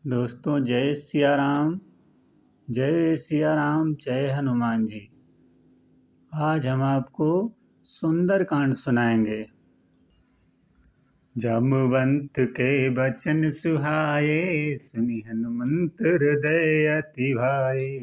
दोस्तों जय सिया राम। जय सिया राम, जय हनुमान जी। आज हम आपको सुंदर कांड सुनाएंगे। जाम्बवंत के बचन सुहाए, सुनि हनुमंत हृदय अति भाए।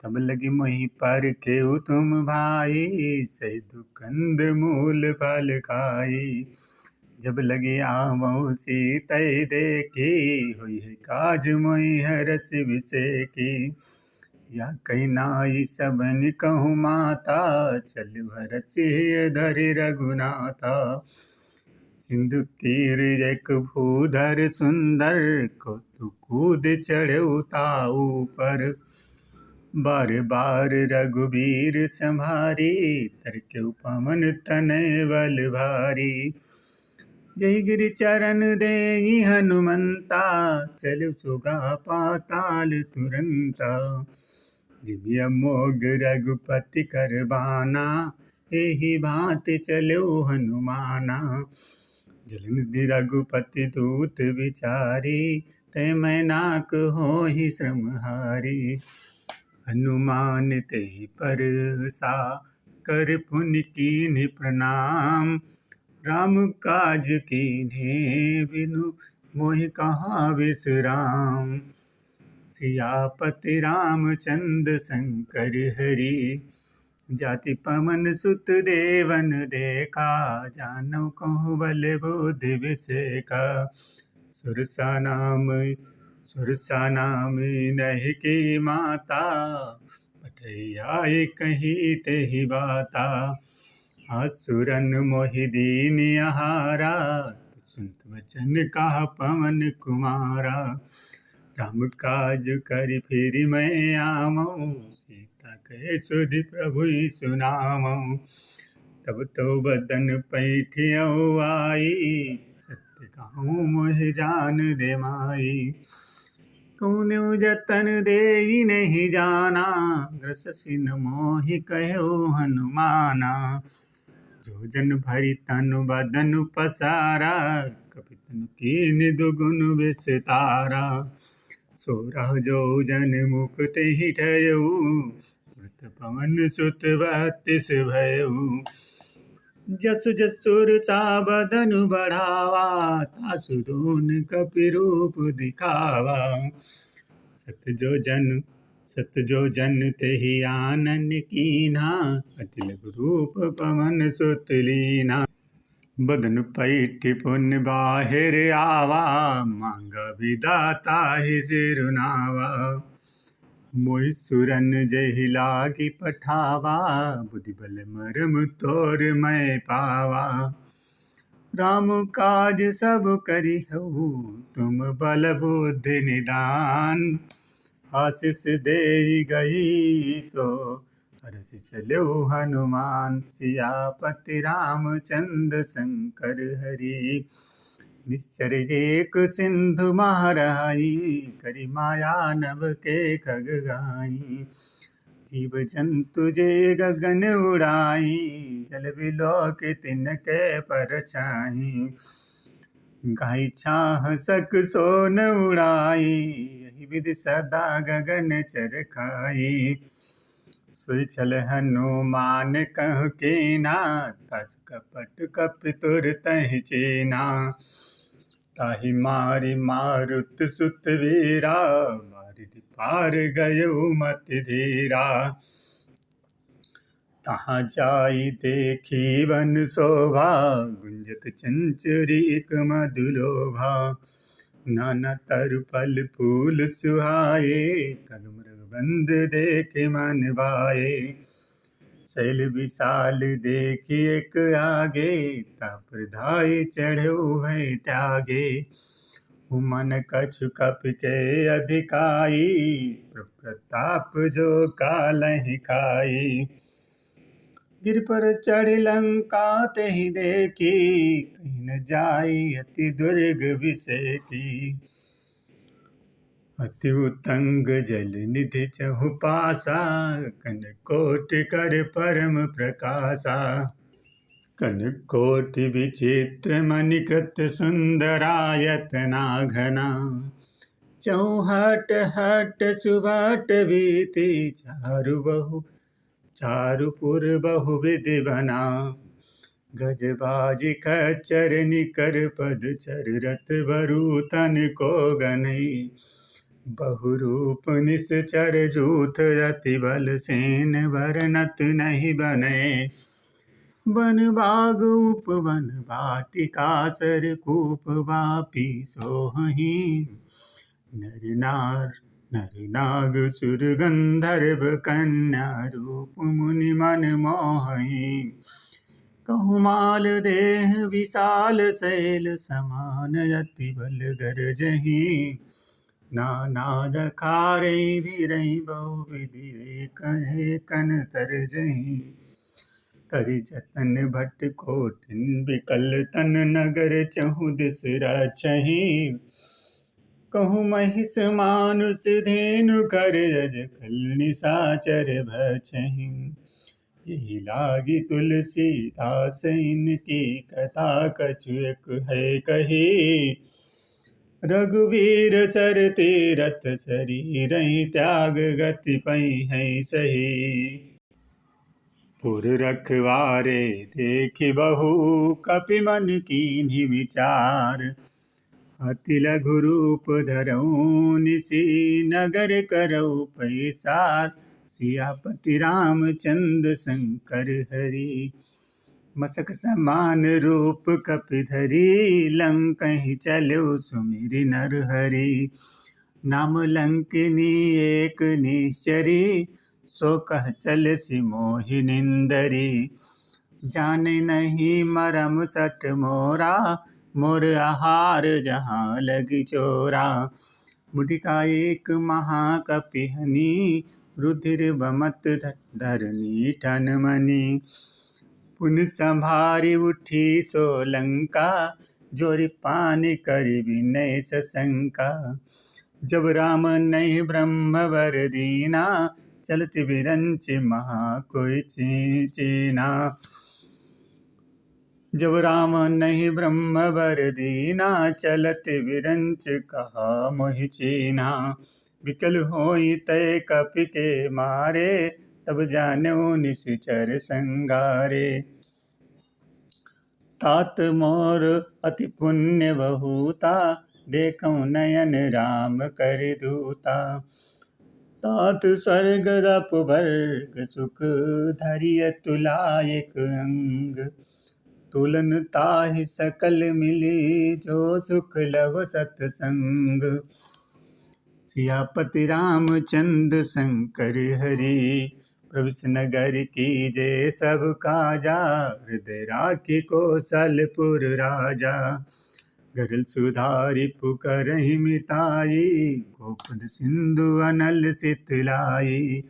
तब लगी मोहि पर केहु तुम भाई, सही दुखंद मूल फल खाई। जब लगे आवो सीतै देखी, हुई है काज मोहि हरस विसेकी। या कही नाई सबन कहूँ माता, चलु हरषि धरि रघुनाथा। सिंधु तीर एक भूधर सुंदर, कौतुक कूद चढ़ऊ ताऊ पर। बार बार रघुबीर संहारी, तरकेउ पवन तनय बल भारी। जय गिरि चरण देहि हनुमंता, चलु सुगा पाताल तुरंता। जिमिया मोग रघुपति करबाना, एहि भांति चलो हनुमाना। जलनिधि रघुपति दूत विचारी, तै मैनाक होहि श्रमहारी। हनुमान तेहि परसा, कर पुनि कीन्हि प्रणाम। राम काज कीन्हे बिनु, मोहि कहाँ विश्राम। सियापति रामचंद्र शंकर हरि, जाति पवन सुत देवन देखा। जानौ कहु बल बुद्धि विसेका। सुरसा नाम नहीं की माता, पठैया कही तेहि बाता। असुरन मोहि दीन आहारा, सुनत वचन कहा पवन कुमारा। राम काज करि फिरि मैं आवऊँ, सीता कहे सुधि प्रभु सुनावऊँ। तब तो बदन पैठियौ आई, सत्य कहूँ मोहि जान दे माई। कौन्हु जतन देई नहीं जाना, ग्रससि न मोहि कहौ हनुमाना। जो जन भरि तनु बदनु पसारा, कपि तनु कीन्हि दुगुन विस्तारा। सोरह जो जन मुख तेहि ठयऊ, मृत पवन सुत बत्तीस भयऊ। जसु जसु सुरसा बदनु बढ़ावा, तासु दून कपि रूप दिखावा। सत जो जन तेहि आनन कीन्हा, अति लघु रूप पवन सुत लीन्हा। बदन पैठि पुन बाहिर आवा, मांगा विधाता ही सिरुनावा। मोहि सुरन जेहि लागी पठावा, बुद्धि बल मरम तोर मैं पावा। राम काज सब करिहउ, तुम बल बुद्धि निदान। आशीष देहि गई सो, हरषि चलऊ हनुमान। सियापति रामचंद्र शंकर हरि, निश्चर एक सिंधु महरही। करि माया नभ के खग गाई। जीव जंतु जे गगन उड़ाई, जल बिलो के तिनके परछाई। गाई छाह सक सोन उड़ाई, यही विधि सदा गगन चर खाई। सोई छल हनुमान कहु कीना, तस कपट कपि तुर तहि चीना। ताहि मारि मारुत सुत वीरा, बारिधि पार गयउ मति धीरा। तहाँ जाई देखी वन शोभा, गुंजत चंचरीक मधुलोभा। नाना तरु फल फूल सुहाए, कदमृगबंध देख मन भाए। शैल विशाल देखि एक आगे, तापर धाय चढ़ऊ भय त्यागे। मन कछु कपि के अधिकाई, प्रताप जो कालहि खाई। गिरि पर चढ़ि लंका तेहि देखी, कहीं न जाई अति दुर्ग विसेकी। अति उत्तंग जल निधि चहु पासा, कनक कोटि कर परम प्रकाशा। कनक कोटि विचित्र मणिकृत सुंदरायतना घना। चौहट हट सुभट बीती, चारुपुर बहुविधि बना। गजबाजी खच्चर निकर पदचर, रथ बरू तन को गनई। बहुरूप निश्चर जूथ, अति बल सेन बरनत नहीं बने। वन बाग उपवन वाटिका, सर कूप वापी सोहहि। नर नाग सुर गंधर्व कन्या, रूप मुनि मन मोहहि। कहु माल देह विशाल शैल समान, अति बल गरजहि। नाना दखारे भिरहि बहुविधि, एकन तरजहि। करि जतन भट कोटिन विकल तन, नगर चहु दिस रचहि। कहु महिष मानुष धेनु कर, अज खल निशाचर भचहि। यही लागी तुलसीदास इनकी कथा, कछु एक है कही। रघुवीर सर तीरथ शरीरहि, त्याग गति पई है सही। पुर रखवारे देखि बहु, कपि मन कीन्ही विचार। अति लघु रूप धरऊ निसी, नगर करऊ पैसार। सियापति रामचंद्र शंकर हरि, मसक समान रूप कपि धरी। लंकहि चलऊ सुमिरि नरहरि, नाम लंकिनी एक निश्चरी। सो कह चलसि मोहि निंदरी, जाने नहीं मरम सठ मोरा। मोर आहार जहाँ लगी चोरा। मुटिका एक महाकपिहनि, रुधिर बमत धरनी ठन मनि। पुन संभारी उठी सो लंका, जोरि पानि करि विनय सशंका। जब राम नहीं ब्रह्म वर दीना, चलत विरंच महा कोई चीना। जब राम नहीं ब्रह्म वर दीना, चलत विरंच कहा मोहि चीना। विकल होई तय कपि के मारे, तब जानेऊ निश्चर संगारे। तात मोर अति पुण्य बहुता, देखऊँ नयन राम कर दूता। तात स्वर्ग अपवर्ग सुख, धरिय तुलायक अंग। तुलन ताहि सकल मिली, जो सुख लव सतसंग। सियापति रामचंद्र शंकर हरि, प्रविश नगर कीजे सब काजा। हृदय राखि कौशलपुर राजा, गरल सुधारि पुकारहि मिताई। गोपद सिंधु अनल सितलाई,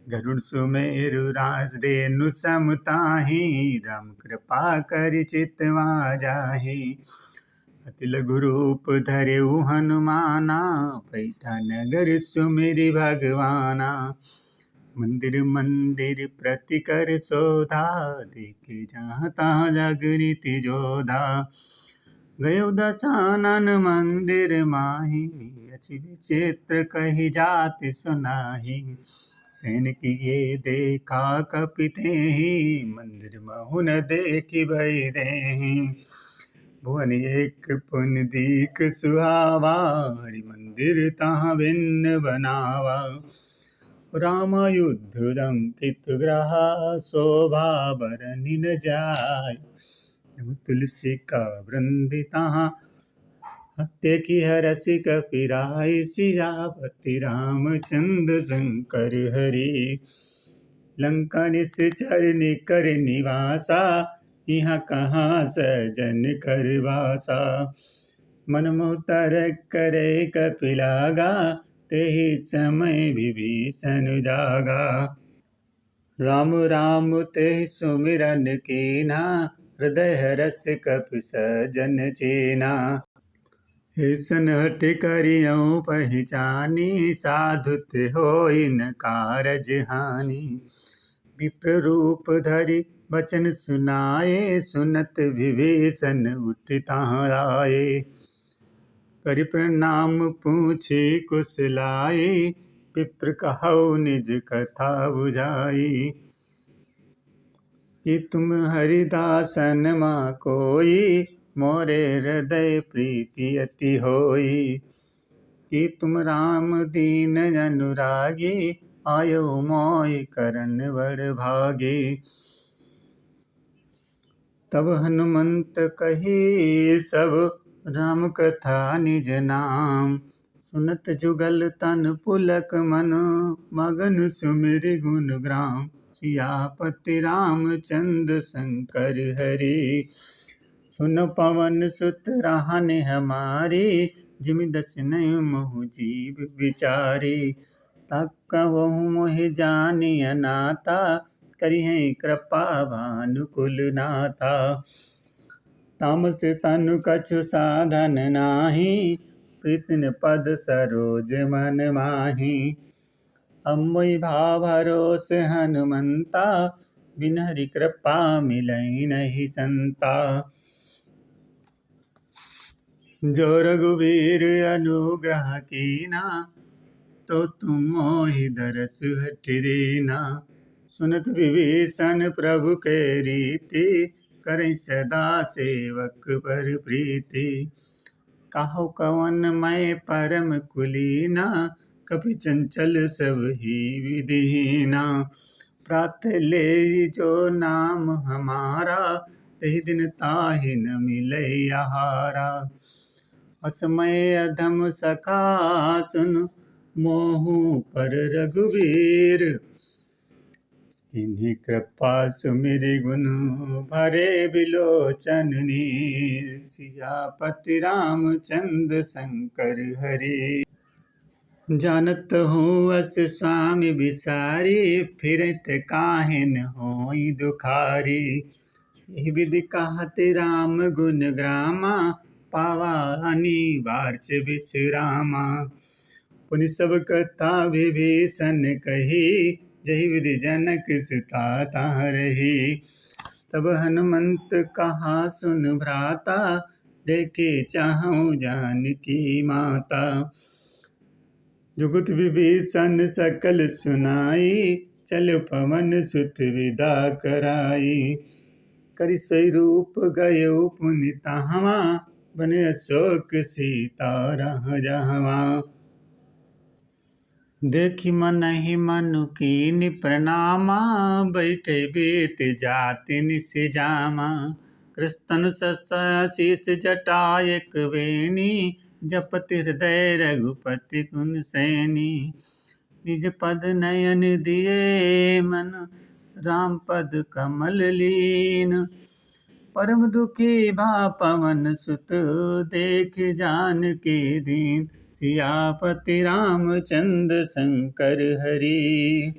गरुड़ सुमेरु राज रेणु सम ताहि। राम कृपा करि चितवा जाहि, अति लघु रूप धरेउ हनुमाना। पैठा नगर सुमिरि भगवाना, मंदिर मंदिर प्रति कर शोधा। देखे जहाँ तहाँ जग रीति जोधा। गयो दसानन मंदिर माहि, अति विचित्र कही जाति सुनाहि। सैन किए देखा कपि तेहि, मंदिर महु न देखि भय देहि। भुवन एक पुन दीक सुहावा, हरि मंदिर तहाँ भिन्न बनावा। राम युद्ध लंकित ग्रहा, शोभा बरनि न जाय। तुलसी का वृंद तहाँ, देखि हरषि कपि राय। सियापति रामचंद्र शंकर हरि, लंका निश्चर निकर निवासा। यहाँ कहाँ सजन कर वासा। मन मोह तरक करे कपि लागा, तेहि समय विभीषण जागा। राम राम तेहि सुमिरन कीना, हृदय हरष कपि सजन चीना। ऐसन हठ करियौ पहिचानी, साधु ते होई न कारज हानि। विप्र रूप धरि बचन सुनाए, सुनत विभीषण उठ तहाँ आए। करि प्रणाम पूछे कुशलाई, विप्र कहौ निज कथा बुझाई। कि तुम हरिदासन माँ कोई, मोरे हृदय प्रीति अति होई। कि तुम राम दीन अनुरागी, आयो मोहि करन बड़ भागी। तब हनुमंत कही सब, राम कथा निज नाम। सुनत जुगल तन पुलक मन, मगन सुमिरि गुण ग्राम। सियापति रामचंद्र शंकर हरि, सुन पवन सुत राहने हमारी। जिमि दसनहि महु जीव विचारी। ताकहु मोहि जानिय नाथा, करिहें कृपा भानुकुल नाथा। तामस तनु कछु साधन नाही, प्रीतिन पद सरोज मन माही। अब मोहि भाव भरोस हनुमंता, बिन हरि कृपा मिलई नहीं संता। जो रघुवीर अनुग्रह कीना, तो तुम मोहि दरस हठ दीना। सुनत विभीषण प्रभु के रीति, करई सदा सेवक पर प्रीति। काहु कवन मैं परम कुलीना, कपि चंचल सब ही विधिहीना। प्रात ले जो नाम हमारा, तहि दिन ताहि न मिलई आहारा। असमय अधम सखा सुन, मोहु पर रघुवीर। इन्हीं कृपा सुमिरि गुण, भरे बिलोचन नीर। सियापति रामचंद्र शंकर हरि, जानत हूँ अस स्वामी बिसारी। फिरत काहे न होई दुखारी। यही विधि कहते राम गुण ग्रामा, पावा अनिवार्य विश्रामा। पुनि सब कथा विभीषण कही, जही विधि जनक सुता ताहि रही। तब हनुमंत कहा सुन भ्राता, देखे चाहूँ जानकी माता। जुगुत विभीषण सकल सुनाई, चल पवन सुत विदा कराई। करि सोई रूप गयो पुनि तहवा, बने अशोक सीता रह जहवा। देखि मनहि मनु कीनि प्रणामा, बैठे बीत जाति निस जामा। कृतन शीस जटा एक बेनी, जपति हृदय रघुपति गुण सैनी। निज पद नयन दिए मन, राम पद कमल लीन। परम दुखी भा पवन सुत, देख जानकी दीन। सियापति रामचंद्र शंकर हरि।